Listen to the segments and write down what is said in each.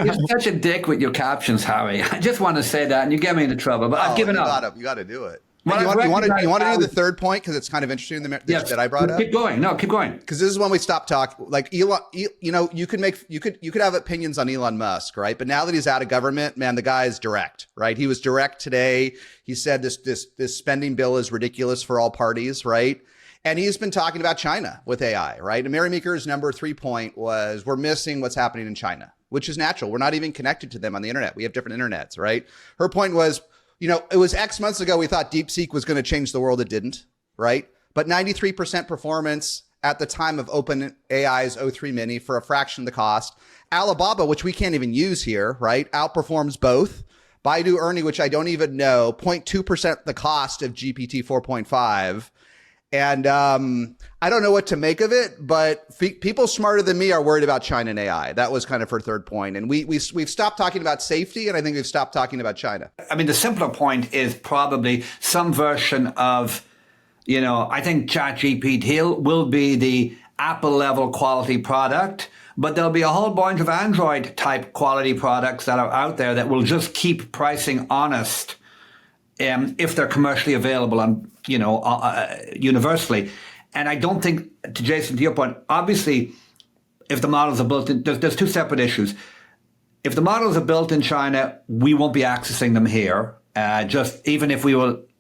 You're such a dick with your captions, Harry. I just want to say that, and you get me into trouble. But I've given up. You got to do it. Well, you want to do the Harry- third point because it's kind of interesting Yes, that I brought up. Keep going. No, keep going. Because this is when we stop talking. Like Elon, you could have opinions on Elon Musk, right? But now that he's out of government, man, the guy is direct, right? He was direct today. He said this spending bill is ridiculous for all parties, right? And he's been talking about China with AI, right? And Mary Meeker's number 3 point was we're missing what's happening in China, which is natural. We're not even connected to them on the internet. We have different internets, right? Her point was, it was X months ago we thought DeepSeek was going to change the world. It didn't, right? But 93% performance at the time of OpenAI's O3 Mini for a fraction of the cost. Alibaba, which we can't even use here, right? Outperforms both. Baidu Ernie, which I don't even know, 0.2% the cost of GPT 4.5. And I don't know what to make of it, but people smarter than me are worried about China and AI. That was kind of her third point. And we've stopped talking about safety, and I think we've stopped talking about China. I mean, the simpler point is probably some version of, I think ChatGPT will be the Apple level quality product, but there'll be a whole bunch of Android type quality products that are out there that will just keep pricing honest if they're commercially available on, universally. And I don't think, to Jason, to your point, obviously, if the models are built in, there's two separate issues. If the models are built in China, we won't be accessing them here.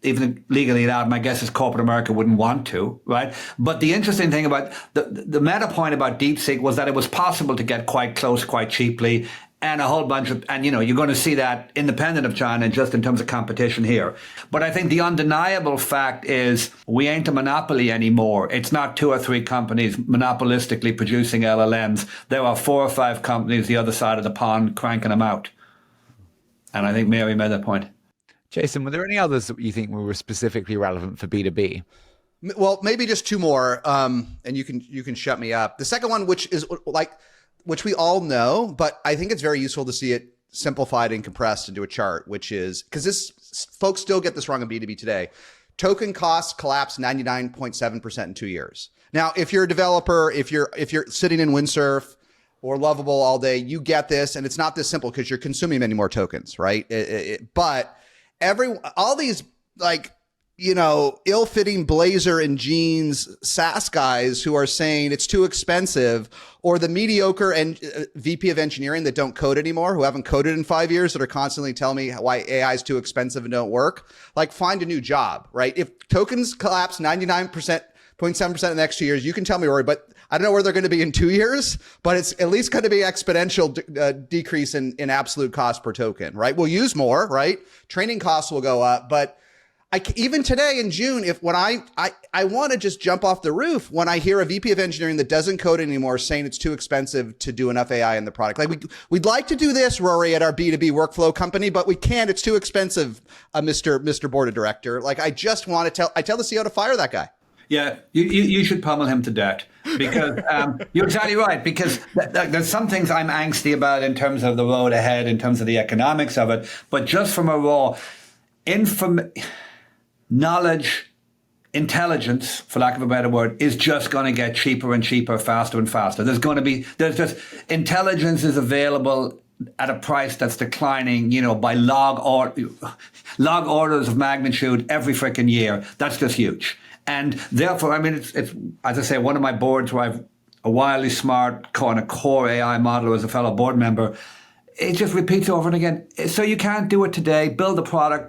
Even legally allowed, my guess is corporate America wouldn't want to, right? But the interesting thing about the meta point about DeepSeek was that it was possible to get quite close, quite cheaply, and a whole bunch of, and you're going to see that independent of China just in terms of competition here. But I think the undeniable fact is we ain't a monopoly anymore. It's not 2 or 3 companies monopolistically producing LLMs. There are 4 or 5 companies the other side of the pond cranking them out. And I think Mary made that point. Jason, were there any others that you think were specifically relevant for B2B? Well, maybe just 2 more, and you can shut me up. The second one, which we all know, but I think it's very useful to see it simplified and compressed into a chart, which is because folks still get this wrong in B2B today. Token costs collapsed 99.7% in 2 years. Now, if you're a developer, if you're sitting in Windsurf or Lovable all day, you get this, and it's not this simple because you're consuming many more tokens, right? But all these ill-fitting blazer and jeans SaaS guys who are saying it's too expensive, or the mediocre VP of engineering that don't code anymore, who haven't coded in 5 years, that are constantly telling me why AI is too expensive and don't work. Like, find a new job, right? If tokens collapse 99.7% in the next 2 years, you can tell me, Rory, but I don't know where they're going to be in 2 years, but it's at least going to be exponential decrease in absolute cost per token, right? We'll use more, right? Training costs will go up, but even today in June, when I want to just jump off the roof when I hear a VP of engineering that doesn't code anymore saying it's too expensive to do enough AI in the product. Like, we'd like to do this, Rory, at our B2B workflow company, but we can't. It's too expensive, Mr. Board of Director. Like, I just want to tell the CEO to fire that guy. Yeah, you should pummel him to death, because you're exactly right, because there's some things I'm angsty about in terms of the road ahead, in terms of the economics of it, but just from a raw knowledge, intelligence, for lack of a better word, is just going to get cheaper and cheaper, faster and faster. There's just intelligence is available at a price that's declining, by log orders of magnitude every freaking year. That's just huge. And therefore, I mean, it's as I say, one of my boards where I've a wildly smart kind of core AI modeler as a fellow board member, it just repeats over and again. So you can't do it today. Build a product.